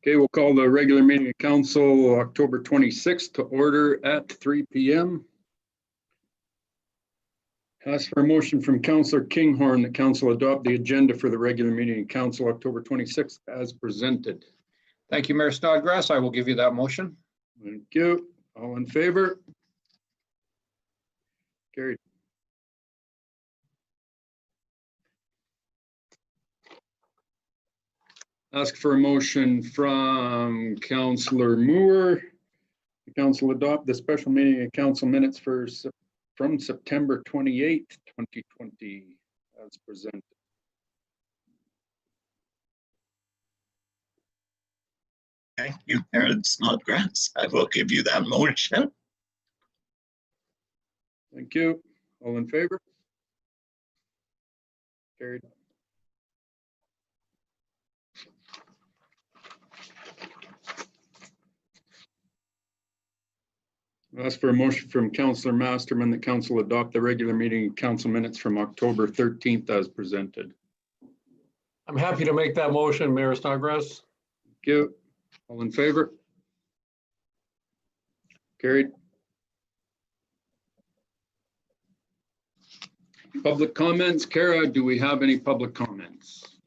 Okay, we'll call the regular meeting of council October 26th to order at 3 p.m. Ask for a motion from Councillor Kinghorn that council adopt the agenda for the regular meeting of council October 26th as presented. Thank you, Mayor Snodgrass. I will give you that motion. Thank you. All in favor? Carried. Ask for a motion from Councillor Moore. The council adopt the special meeting of council minutes from September 28th, 2020 as presented. Thank you, Mayor Snodgrass. I will give you that motion. Thank you. All in favor? Carried. Ask for a motion from Councillor Masterman that council adopt the regular meeting council minutes from October 13th as presented. I'm happy to make that motion, Mayor Snodgrass. Thank you. All in favor? Carried. Public comments. Kara, do we have any public comments?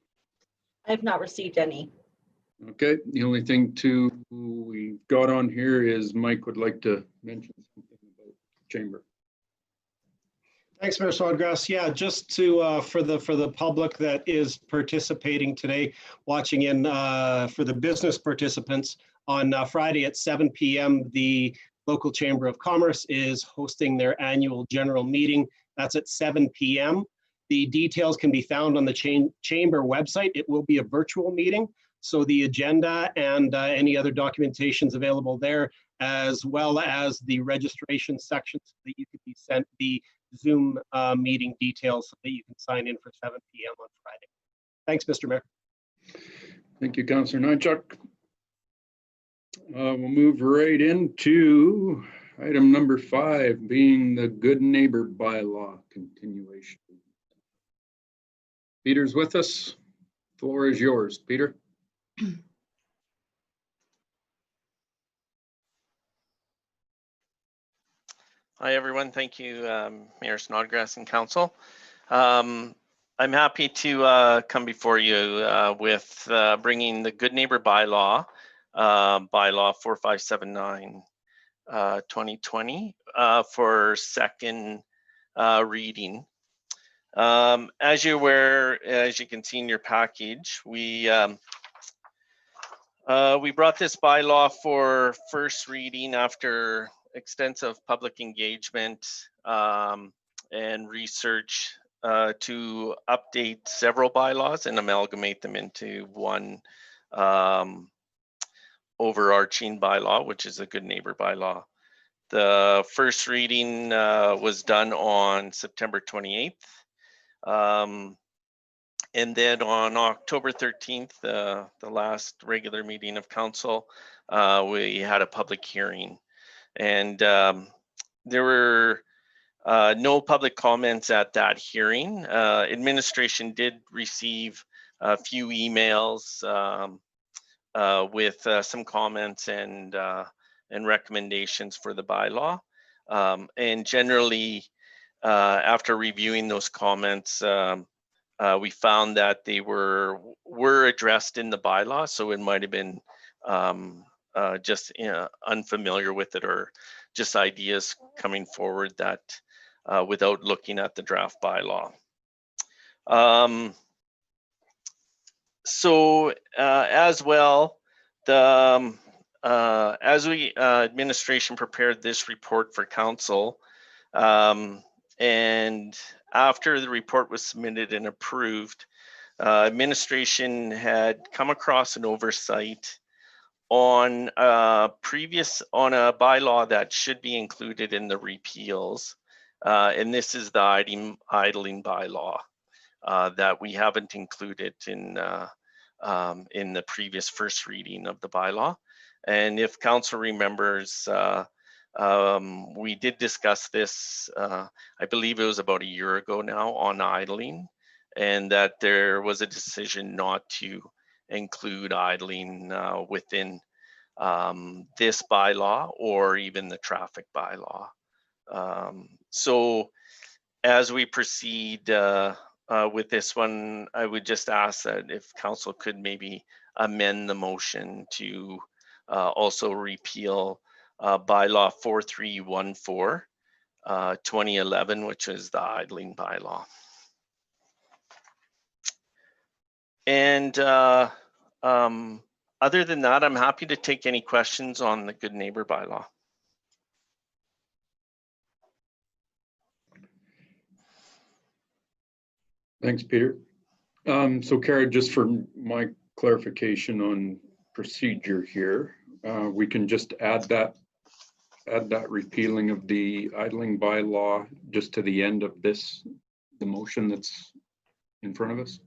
I have not received any. Okay, the only thing we got on here is Mike would like to mention something about chamber. Thanks, Mayor Snodgrass. Yeah, just to for the public that is participating today, watching in for the business participants on Friday at 7 p.m. the local Chamber of Commerce is hosting their annual general meeting. That's at 7 p.m. The details can be found on the chamber website. It will be a virtual meeting. So the agenda and any other documentations available there, as well as the registration section so that you could be sent the Zoom meeting details so that you can sign in for 7 p.m. on Friday. Thanks, Mr. Mayor. Thank you, Councillor Nychuk. We'll move right into item number 5, being the Good Neighbor Bylaw continuation. Peter's with us. Floor is yours, Peter. Hi, everyone. Thank you, Mayor Snodgrass and Council. I'm happy to come before you with bringing the Good Neighbor Bylaw, Bylaw 4579 2020 for second reading. As you're aware, as you can see in your package, we brought this bylaw for first reading after extensive public engagement and research to update several bylaws and amalgamate them into one overarching bylaw, which is a Good Neighbor Bylaw. The first reading was done on September 28th. And then on October 13th, the last regular meeting of council, we had a public hearing. And there were no public comments at that hearing. Administration did receive a few emails with some comments and recommendations for the bylaw. And generally, after reviewing those comments, we found that they were addressed in the bylaw, so it might have been just unfamiliar with it, or just ideas coming forward that without looking at the draft bylaw. As well, as administration prepared this report for council, and after the report was submitted and approved, administration had come across an oversight on a bylaw that should be included in the repeals, and this is the idling bylaw that we haven't included in the previous first reading of the bylaw. And if council remembers, we did discuss this, I believe it was about a year ago now, on idling, and that there was a decision not to include idling within this bylaw or even the traffic bylaw. So as we proceed with this one, I would just ask that if council could maybe amend the motion to also repeal bylaw 4314, 2011, which is the idling bylaw. And other than that, I'm happy to take any questions on the good neighbor bylaw. Thanks, Peter. So Kara, just for my clarification on procedure here, we can just add that repealing of the idling bylaw just to the end of the motion that's in front of us.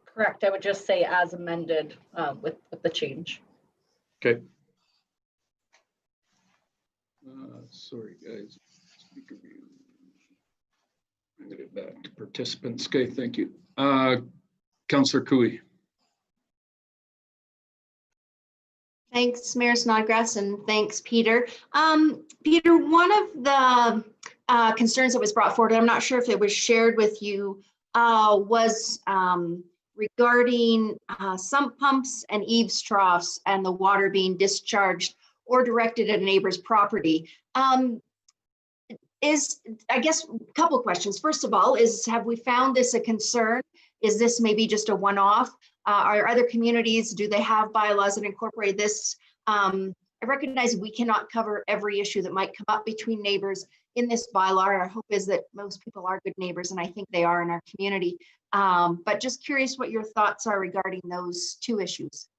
Correct. I would just say as amended with the change. Okay. Sorry, guys. Speaker view. I'm going to get back to participants. Okay, thank you. Councillor Cooey. Thanks, Mayor Snodgrass, and thanks, Peter. Peter, one of the concerns that was brought forward, I'm not sure if it was shared with you, was regarding sump pumps and eaves troughs and the water being discharged or directed at a neighbor's property. I guess a couple of questions. First of all, have we found this a concern? Is this maybe just a one-off? Are other communities, do they have bylaws that incorporate this? I recognize we cannot cover every issue that might come up between neighbors in this bylaw. Our hope is that most people are good neighbors, and I think they are in our community. But just curious what your thoughts are regarding those two issues.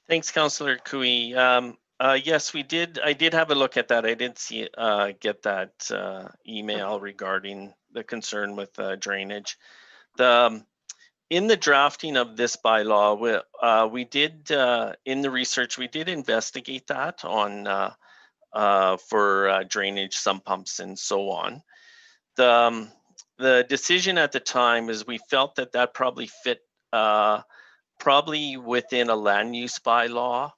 Thanks, Councillor Cooey. Yes, we did. I did have a look at that. I did see get that email regarding the concern with drainage. In the drafting of this bylaw, we did in the research, we did investigate that on for drainage, sump pumps, and so on. The decision at the time is we felt that that probably fit probably within a land use bylaw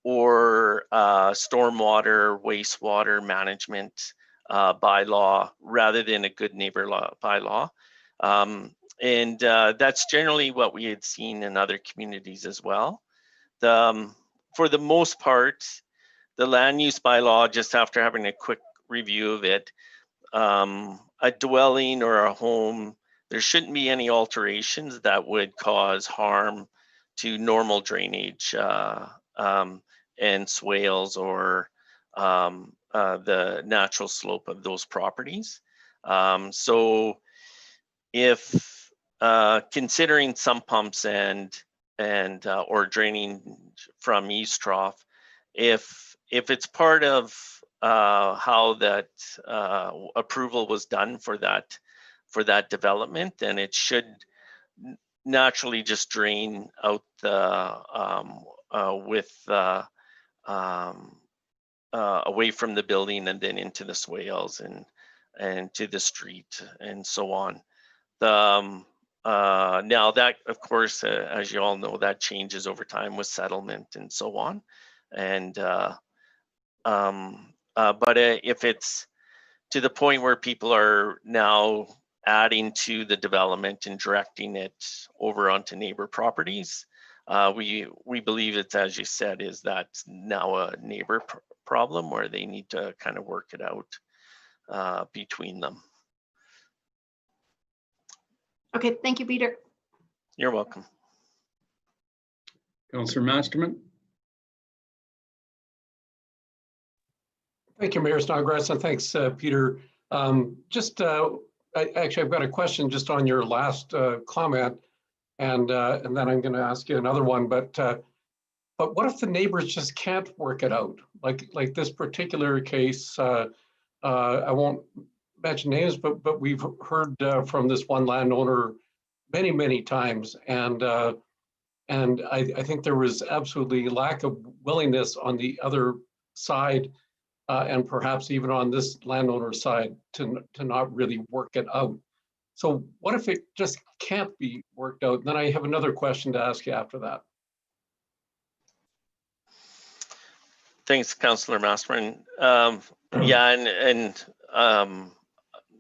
or stormwater, wastewater management bylaw rather than a good neighbor bylaw. And that's generally what we had seen in other communities as well. For the most part, the land use bylaw, just after having a quick review of it, a dwelling or a home, there shouldn't be any alterations that would cause harm to normal drainage and swales or the natural slope of those properties. So if considering sump pumps and or draining from eaves trough, if it's part of how that approval was done for that development, then it should naturally just drain out away from the building and then into the swales and to the street and so on. Now that, of course, as you all know, that changes over time with settlement and so on. And but if it's to the point where people are now adding to the development and directing it over onto neighbor properties, we believe it's, as you said, is that now a neighbor problem where they need to kind of work it out between them. Okay, thank you, Peter. You're welcome. Councillor Masterman. Thank you, Mayor Snodgrass, and thanks, Peter. Actually, I've got a question just on your last comment, and then I'm going to ask you another one. But what if the neighbors just can't work it out? Like this particular case, I won't mention names, but we've heard from this one landowner many times, and I think there was absolutely lack of willingness on the other side. And perhaps even on this landowner side to not really work it out. So what if it just can't be worked out? Then I have another question to ask you after that. Thanks, Councillor Masterman. Yeah, and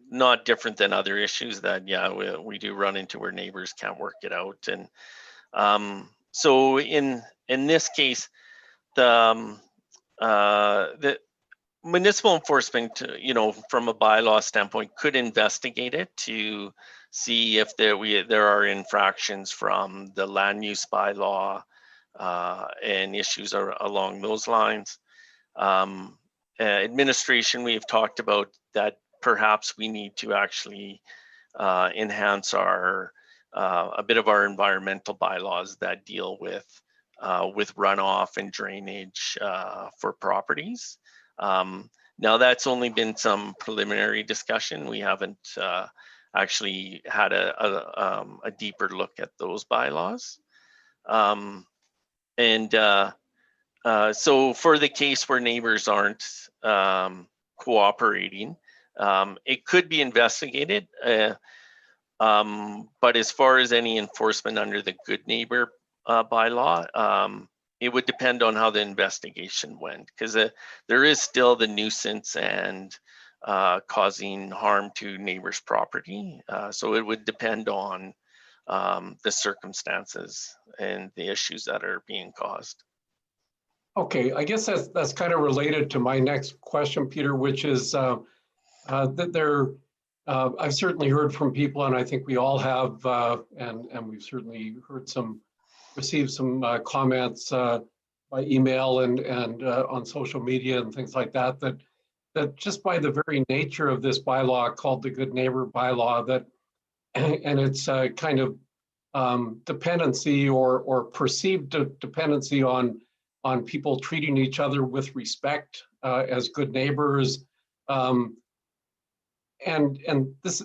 not different than other issues that, yeah, we do run into where neighbors can't work it out. And so in this case, the municipal enforcement, you know, from a bylaw standpoint, could investigate it to see if there are infractions from the land use bylaw and issues along those lines. Administration, we've talked about that perhaps we need to actually enhance our a bit of our environmental bylaws that deal with runoff and drainage for properties. Now that's only been some preliminary discussion. We haven't actually had a deeper look at those bylaws. So for the case where neighbors aren't cooperating, it could be investigated. But as far as any enforcement under the good neighbor bylaw, it would depend on how the investigation went, because there is still the nuisance and causing harm to neighbors' property. So it would depend on the circumstances and the issues that are being caused. Okay, I guess that's kind of related to my next question, Peter, which is that I've certainly heard from people, and I think we all have, and we've certainly received some comments by email and on social media and things like that, that just by the very nature of this bylaw called the Good Neighbor Bylaw, that and it's kind of dependency or perceived dependency on people treating each other with respect as good neighbors. And this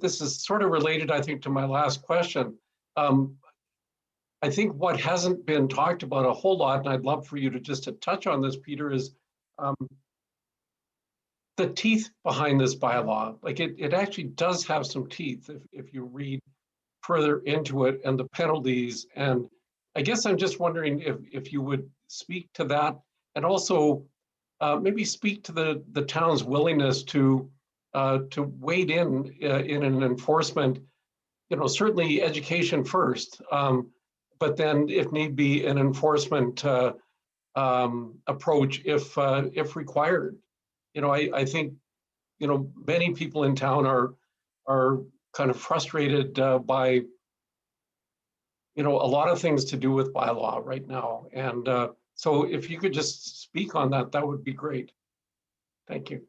this is sort of related, I think, to my last question. I think what hasn't been talked about a whole lot, and I'd love for you to just to touch on this, Peter, is the teeth behind this bylaw. Like it actually does have some teeth if you read further into it, and the penalties. And I guess I'm just wondering if you would speak to that, and also maybe speak to the town's willingness to wade in an enforcement. You know, certainly education first, but then if need be an enforcement approach if required. You know, I think, you know, many people in town are kind of frustrated by, you know, a lot of things to do with bylaw right now. And so if you could just speak on that, that would be great. Thank you.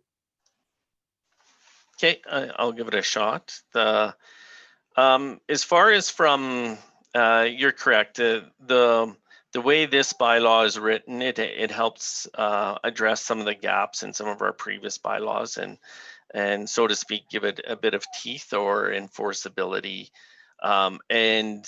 Okay, I'll give it a shot. As far as from, you're correct. The way this bylaw is written, it helps address some of the gaps in some of our previous bylaws, and so to speak, give it a bit of teeth or enforceability, and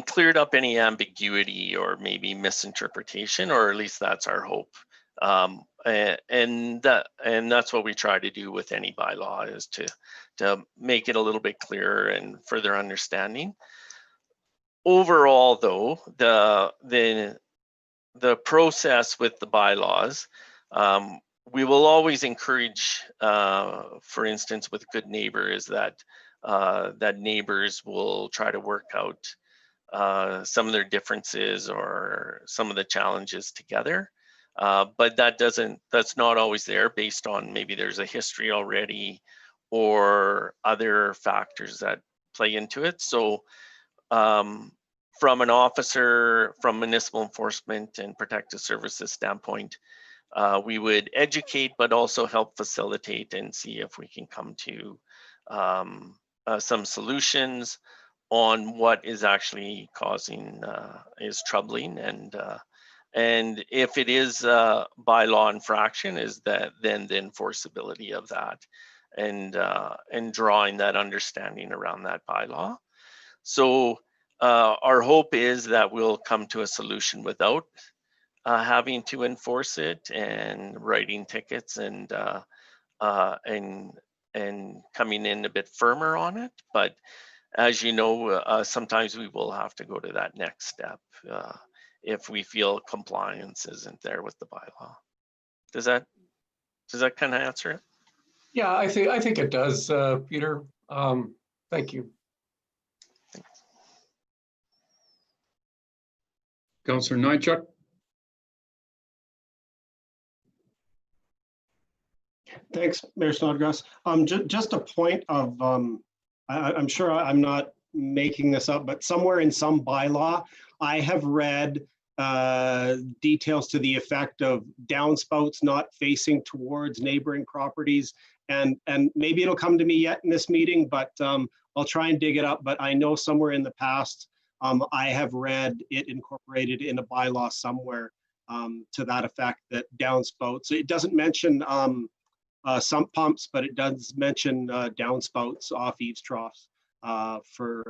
cleared up any ambiguity or maybe misinterpretation, or at least that's our hope. And that's what we try to do with any bylaw, is to make it a little bit clearer and further understanding. Overall, though, the process with the bylaws, we will always encourage, for instance, with Good Neighbor, is that neighbors will try to work out some of their differences or some of the challenges together. But that's not always there, based on maybe there's a history already or other factors that play into it. So from an officer, from municipal enforcement and protective services standpoint, we would educate, but also help facilitate and see if we can come to some solutions on what is actually causing, is troubling, and if it is a bylaw infraction, is that then the enforceability of that, and drawing that understanding around that bylaw. So our hope is that we'll come to a solution without having to enforce it and writing tickets and and coming in a bit firmer on it. But as you know, sometimes we will have to go to that next step if we feel compliance isn't there with the bylaw. Does that kind of answer it? Yeah, I think it does, Peter. Thank you. Councillor Nychuk? Thanks, Mayor Snodgrass. Just a point of, I'm sure I'm not making this up, but somewhere in some bylaw, I have read details to the effect of downspouts not facing towards neighboring properties. And maybe it'll come to me yet in this meeting, but I'll try and dig it up. But I know somewhere in the past, I have read it incorporated in a bylaw somewhere to that effect, that downspouts. It doesn't mention sump pumps, but it does mention downspouts off eaves troughs for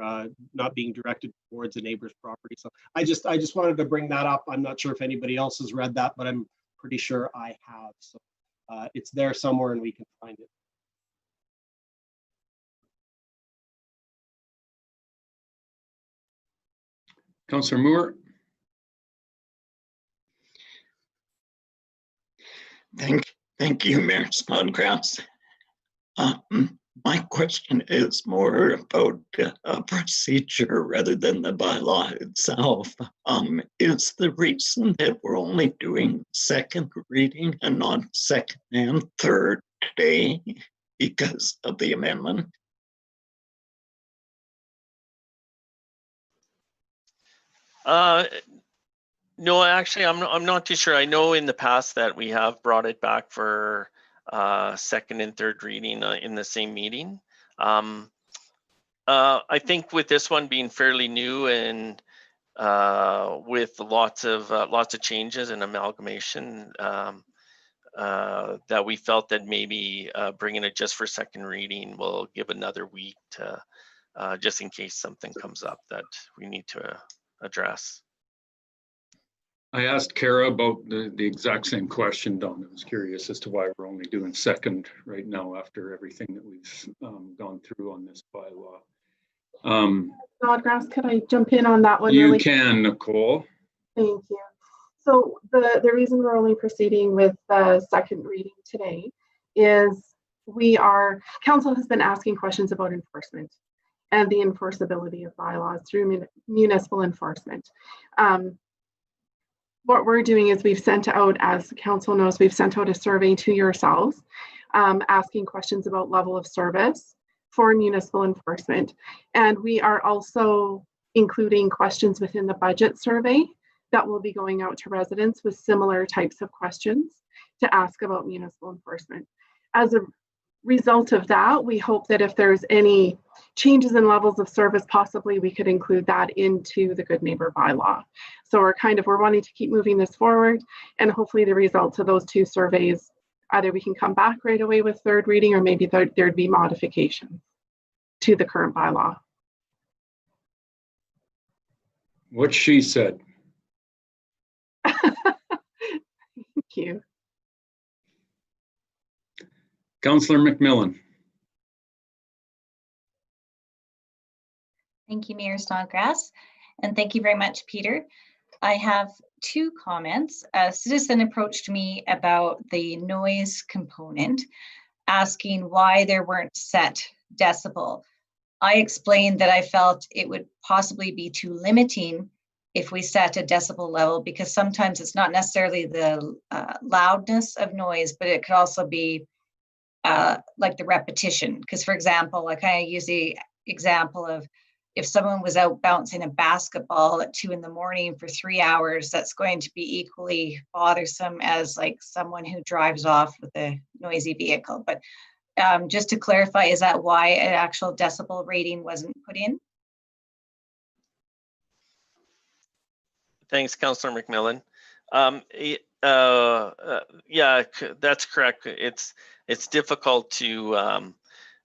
not being directed towards a neighbor's property. So I just wanted to bring that up. I'm not sure if anybody else has read that, but I'm pretty sure I have. So it's there somewhere and we can find it. Councillor Moore? Thank you, Mayor Snodgrass. My question is more about a procedure rather than the bylaw itself. Is the reason that we're only doing second reading and not second and third today because of the amendment? No, actually, I'm not too sure. I know in the past that we have brought it back for second and third reading in the same meeting. I think with this one being fairly new and with lots of changes and amalgamation, that we felt that maybe bringing it just for second reading will give another week to just in case something comes up that we need to address. I asked Kara about the exact same question, Don. I was curious as to why we're only doing second right now after everything that we've gone through on this bylaw. Snodgrass, could I jump in on that one? You really? can, Nicole. Thank you. So the reason we're only proceeding with the second reading today is council has been asking questions about enforcement and the enforceability of bylaws through municipal enforcement. What we're doing is we've sent out, as council knows, we've sent out a survey to yourselves asking questions about level of service for municipal enforcement. And we are also including questions within the budget survey that will be going out to residents with similar types of questions to ask about municipal enforcement. As a result of that, we hope that if there's any changes in levels of service, possibly we could include that into the Good Neighbor bylaw. So we're wanting to keep moving this forward, and hopefully the results of those two surveys, either we can come back right away with third reading, or maybe there'd be modifications to the current bylaw. What she said. Thank you. Councillor McMillan. Thank you, Mayor Snodgrass, and thank you very much, Peter. I have two comments. A citizen approached me about the noise component, asking why there weren't set decibel. I explained that I felt it would possibly be too limiting if we set a decibel level, because sometimes it's not necessarily the loudness of noise, but it could also be like the repetition. Because, for example, I kind of use the example of if someone was out bouncing a basketball at 2 a.m. for 3 hours, that's going to be equally bothersome as like someone who drives off with a noisy vehicle. But just to clarify, is that why an actual decibel rating wasn't put in? Thanks, Councillor McMillan. Yeah, that's correct. It's difficult to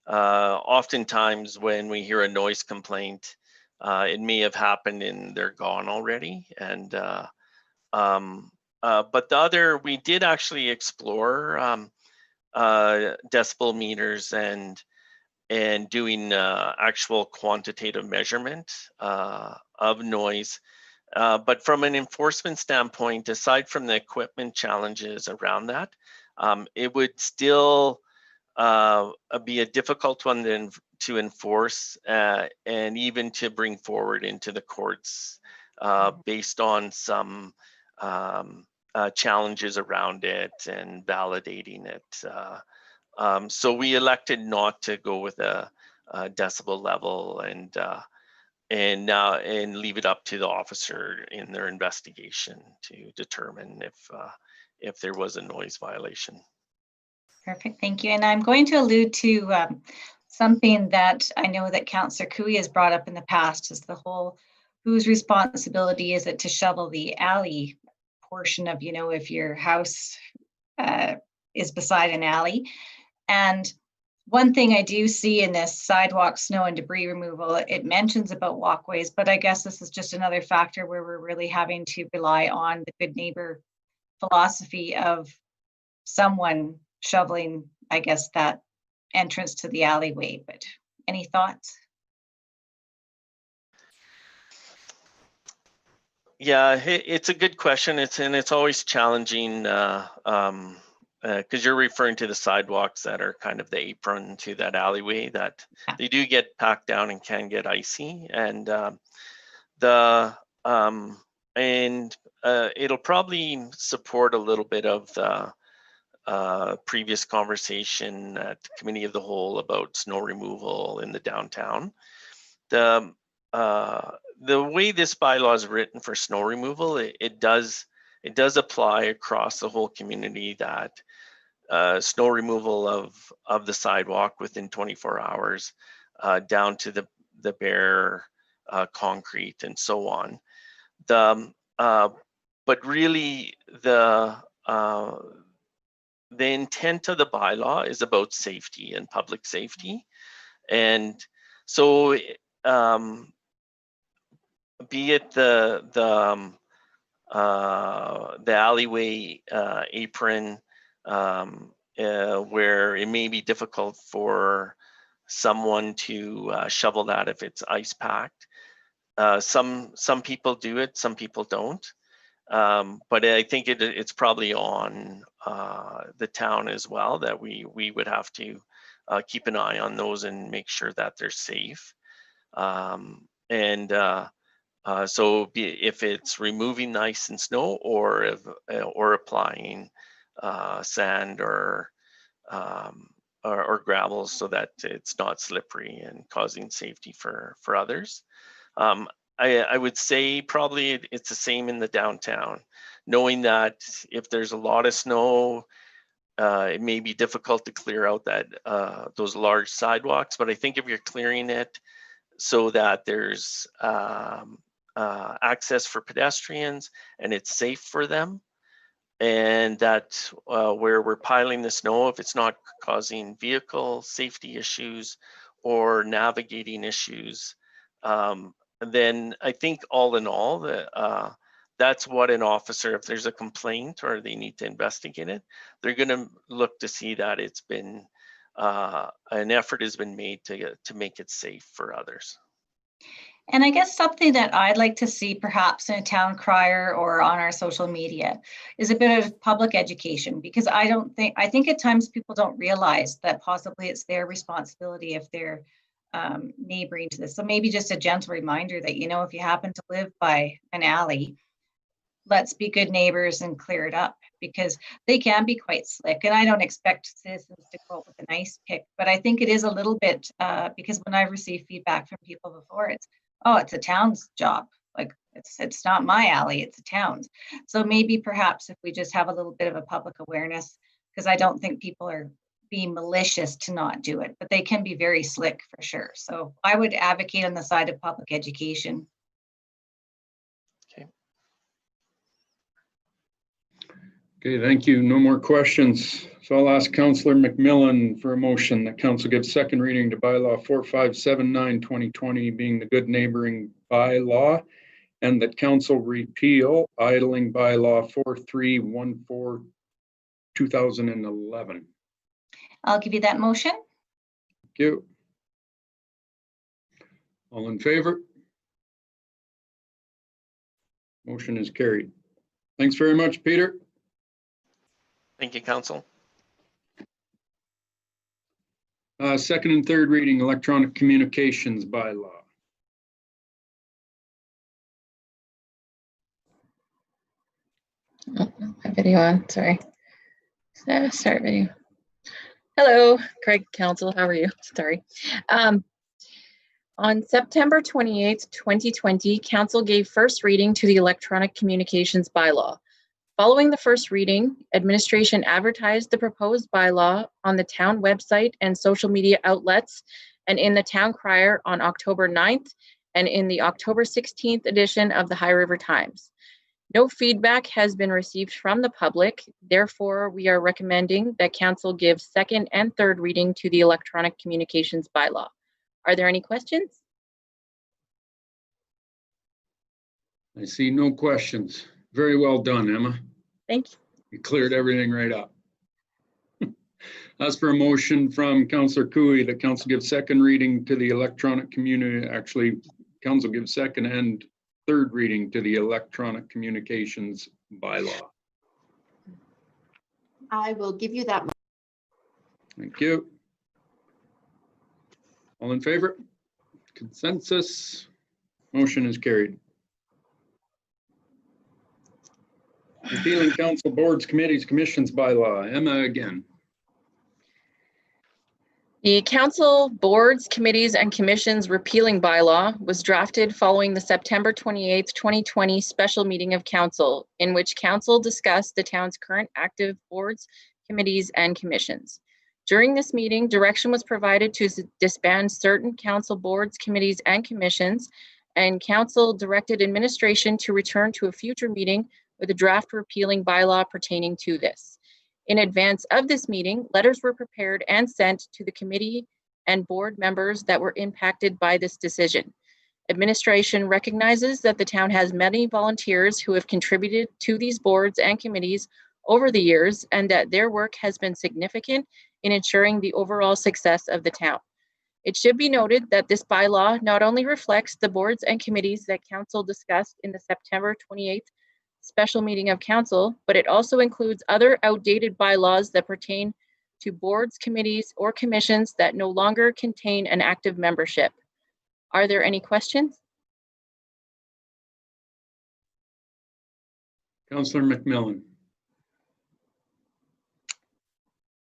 oftentimes when we hear a noise complaint, it may have happened and they're gone already. And but we did actually explore decibel meters and doing actual quantitative measurement of noise. But from an enforcement standpoint, aside from the equipment challenges around that, it would still be a difficult one to enforce and even to bring forward into the courts based on some challenges around it and validating it. So we elected not to go with a decibel level and leave it up to the officer in their investigation to determine if there was a noise violation. Perfect, thank you. And I'm going to allude to something that I know that Councillor Cooey has brought up in the past, is the whole whose responsibility is it to shovel the alley portion of, you know, if your house is beside an alley. And one thing I do see in this sidewalk, snow and debris removal, it mentions about walkways, but I guess this is just another factor where we're really having to rely on the good neighbor philosophy of someone shoveling, I guess, that entrance to the alleyway. But any thoughts? Yeah, it's a good question. It's always challenging because you're referring to the sidewalks that are kind of the apron to that alleyway that they do get packed down and can get icy, and it'll probably support a little bit of the previous conversation at the Committee of the Whole about snow removal in the downtown. The way this bylaw is written for snow removal, it does apply across the whole community, that snow removal of the sidewalk within 24 hours down to the bare concrete and so on. But really the intent of the bylaw is about safety and public safety. And so be it the alleyway apron, where it may be difficult for someone to shovel that if it's ice packed. Some people do it, some people don't. But I think it's probably on the town as well, that we would have to keep an eye on those and make sure that they're safe. So if it's removing ice and snow, or applying sand or gravel so that it's not slippery and causing safety for others. I would say probably it's the same in the downtown, knowing that if there's a lot of snow, it may be difficult to clear out those large sidewalks. But I think if you're clearing it so that there's access for pedestrians and it's safe for them, and that where we're piling the snow, if it's not causing vehicle safety issues or navigating issues, then I think all in all, that's what an officer, if there's a complaint or they need to investigate it, they're going to look to see that it's been an effort has been made to make it safe for others. And I guess something that I'd like to see perhaps in a town crier or on our social media is a bit of public education, because I think at times people don't realize that possibly it's their responsibility if they're neighboring to this. So maybe just a gentle reminder that, you know, if you happen to live by an alley, let's be good neighbors and clear it up, because they can be quite slick. And I don't expect citizens to go out with an ice pick, but I think it is a little bit, because when I've received feedback from people before, it's a town's job. Like it's not my alley, it's the town's. So maybe perhaps if we just have a little bit of a public awareness, because I don't think people are being malicious to not do it, but they can be very slick for sure. So I would advocate on the side of public education. Okay, thank you. No more questions. So I'll ask Councillor McMillan for a motion that council gives second reading to bylaw 4579/2020, being the good neighboring bylaw, and that council repeal idling bylaw 4314/2011. I'll give you that motion. Thank you. All in favor? Motion is carried. Thanks very much, Peter. Thank you, Council. Second and third reading, electronic communications bylaw. Oh, my video on, sorry. Start video. Hello, Craig Council, how are you? Sorry. On September 28th, 2020, Council gave first reading to the electronic communications bylaw. Following the first reading, administration advertised the proposed bylaw on the town website and social media outlets and in the town crier on October 9th and in the October 16th edition of the High River Times. No feedback has been received from the public. Therefore, we are recommending that Council give second and third reading to the electronic communications bylaw. Are there any questions? I see no questions. Very well done, Emma. Thank you. You cleared everything right up. As for a motion from Councillor Cooey, that Council gives second reading to the electronic Council gives second and third reading to the electronic communications bylaw. I will give you that. Thank you. All in favor? Consensus. Motion is carried. Repealing council boards, committees, commissions bylaw. Emma again. The council boards, committees, and commissions repealing bylaw was drafted following the September 28th, 2020 special meeting of council, in which council discussed the town's current active boards, committees, and commissions. During this meeting, direction was provided to disband certain council boards, committees, and commissions, and council directed administration to return to a future meeting with a draft repealing bylaw pertaining to this. In advance of this meeting, letters were prepared and sent to the committee and board members that were impacted by this decision. Administration recognizes that the town has many volunteers who have contributed to these boards and committees over the years, and that their work has been significant in ensuring the overall success of the town. It should be noted that this bylaw not only reflects the boards and committees that council discussed in the September 28th special meeting of council, but it also includes other outdated bylaws that pertain to boards, committees, or commissions that no longer contain an active membership. Are there any questions? Councillor McMillan.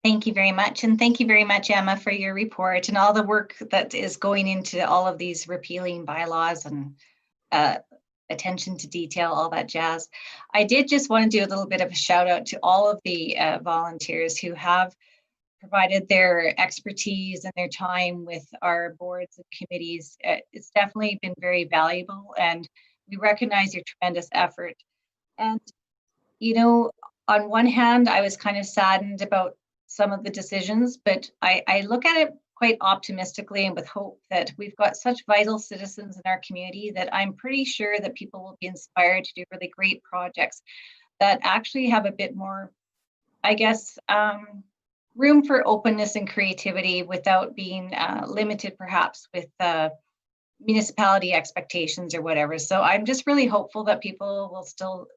Thank you very much. And thank you very much, Emma, for your report and all the work that is going into all of these repealing bylaws and attention to detail, all that jazz. I did just want to do a little bit of a shout out to all of the volunteers who have provided their expertise and their time with our boards and committees. It's definitely been very valuable, and we recognize your tremendous effort. And, you know, on one hand, I was kind of saddened about some of the decisions, but I look at it quite optimistically and with hope that we've got such vital citizens in our community that I'm pretty sure that people will be inspired to do really great projects that actually have a bit more, I guess, room for openness and creativity without being limited perhaps with municipality expectations or whatever. So I'm just really hopeful that people will still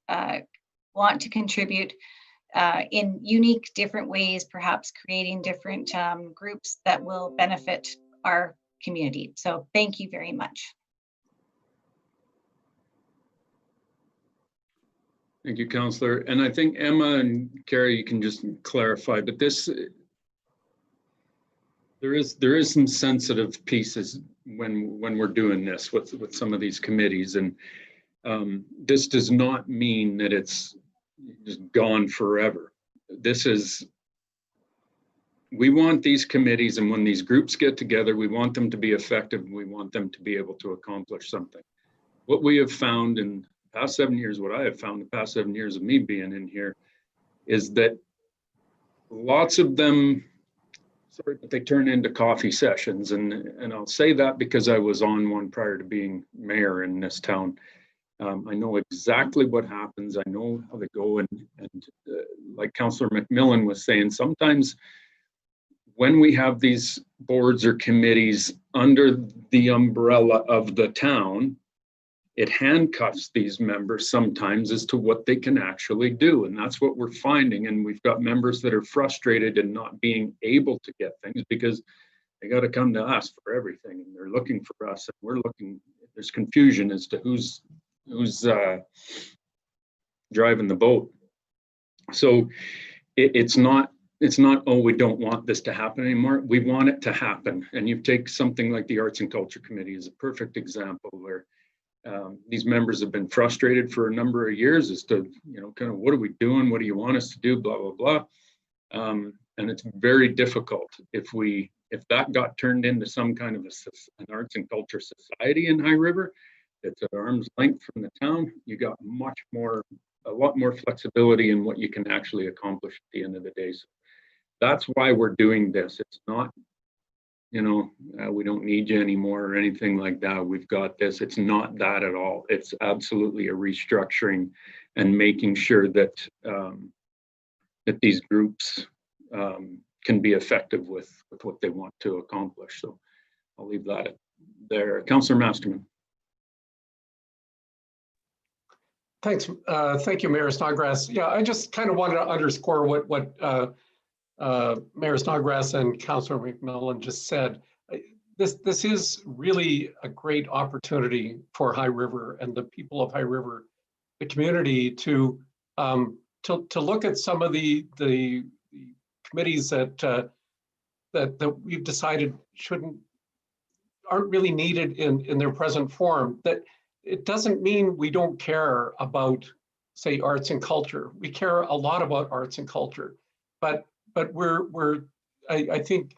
want to contribute in unique, different ways, perhaps creating different groups that will benefit our community. So thank you very much. Thank you, Councillor. And I think Emma and Carrie, you can just clarify, but this, there is some sensitive pieces when we're doing this with some of these committees, and this does not mean that it's just gone forever. We want these committees, and when these groups get together, we want them to be effective, and we want them to be able to accomplish something. What we have found in the past 7 years, what I have found the past 7 years of me being in here, is that lots of them, but they turn into coffee sessions, and I'll say that because I was on one prior to being mayor in this town. I know exactly what happens. I know how they go, and like Councillor McMillan was saying, sometimes when we have these boards or committees under the umbrella of the town, it handcuffs these members sometimes as to what they can actually do. And that's what we're finding. And we've got members that are frustrated in not being able to get things because they got to come to us for everything. And they're looking for us and we're looking, there's confusion as to who's driving the boat. So it's not, oh, we don't want this to happen anymore. We want it to happen. And you take something like the Arts and Culture Committee as a perfect example where these members have been frustrated for a number of years as to, kind of what are we doing? What do you want us to do? Blah, blah, blah. And it's very difficult if that got turned into some kind of an arts and culture society in High River, it's at arm's length from the town. You got a lot more flexibility in what you can actually accomplish at the end of the day. So that's why we're doing this. It's not, we don't need you anymore or anything like that. We've got this. It's not that at all. It's absolutely a restructuring and making sure that that these groups can be effective with what they want to accomplish. So I'll leave that there. Councillor Masterman. Thanks. Thank you, Mayor Snodgrass. Yeah, I just kind of wanted to underscore what Mayor Snodgrass and Councillor McMillan just said. This is really a great opportunity for High River and the people of High River, the community, to look at some of the committees that we've decided aren't really needed in their present form. That it doesn't mean we don't care about, say, arts and culture. We care a lot about arts and culture, but I think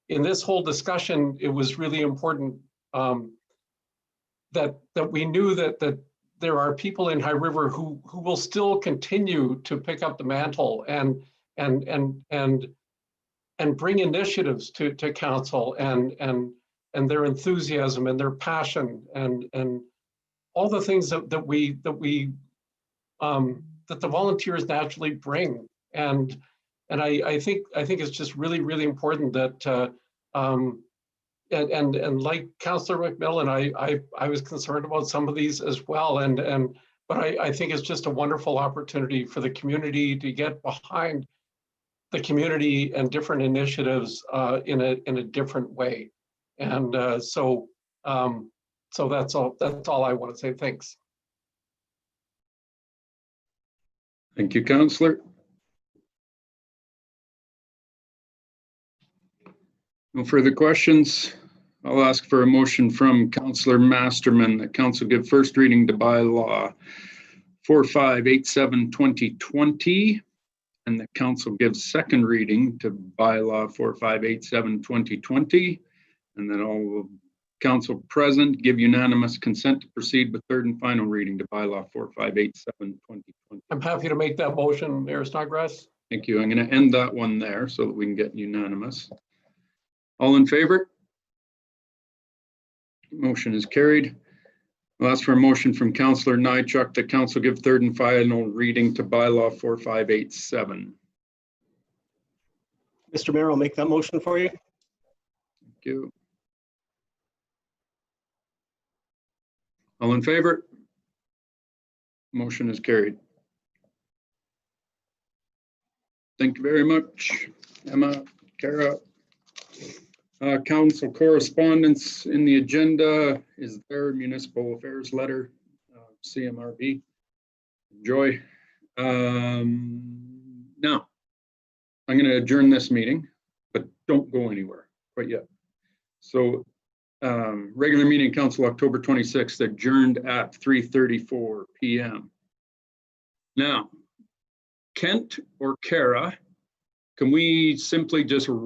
in this whole discussion, it was really important that we knew that there are people in High River who will still continue to pick up the mantle and bring initiatives to council and their enthusiasm and their passion and all the things that the volunteers naturally bring. And I think it's just really, really important that and like Councillor McMillan, I was concerned about some of these as well. But I think it's just a wonderful opportunity for the community to get behind the community and different initiatives in a different way. And so that's all I want to say. Thanks. Thank you, Councillor. No further questions. I'll ask for a motion from Councillor Masterman that council give first reading to bylaw 4587/2020 and that council gives second reading to bylaw 4587/2020 and then all council present give unanimous consent to proceed with third and final reading to bylaw 4587/2020. I'm happy to make that motion, Mayor Snodgrass. Thank you. I'm going to end that one there so that we can get unanimous. All in favor? Motion is carried. I'll ask for a motion from Councillor Nychuk that council give third and final reading to bylaw 4587. Mr. Mayor, I'll make that motion for you. Thank you. All in favor? Motion is carried. Thank you very much, Emma, Kara. Council correspondence in the agenda is there, municipal affairs letter, CMRB. Enjoy. Now, I'm going to adjourn this meeting, but don't go anywhere quite yet. So regular meeting council October 26th adjourned at 3:34 p.m. Now, Kent or Kara, can we simply just roll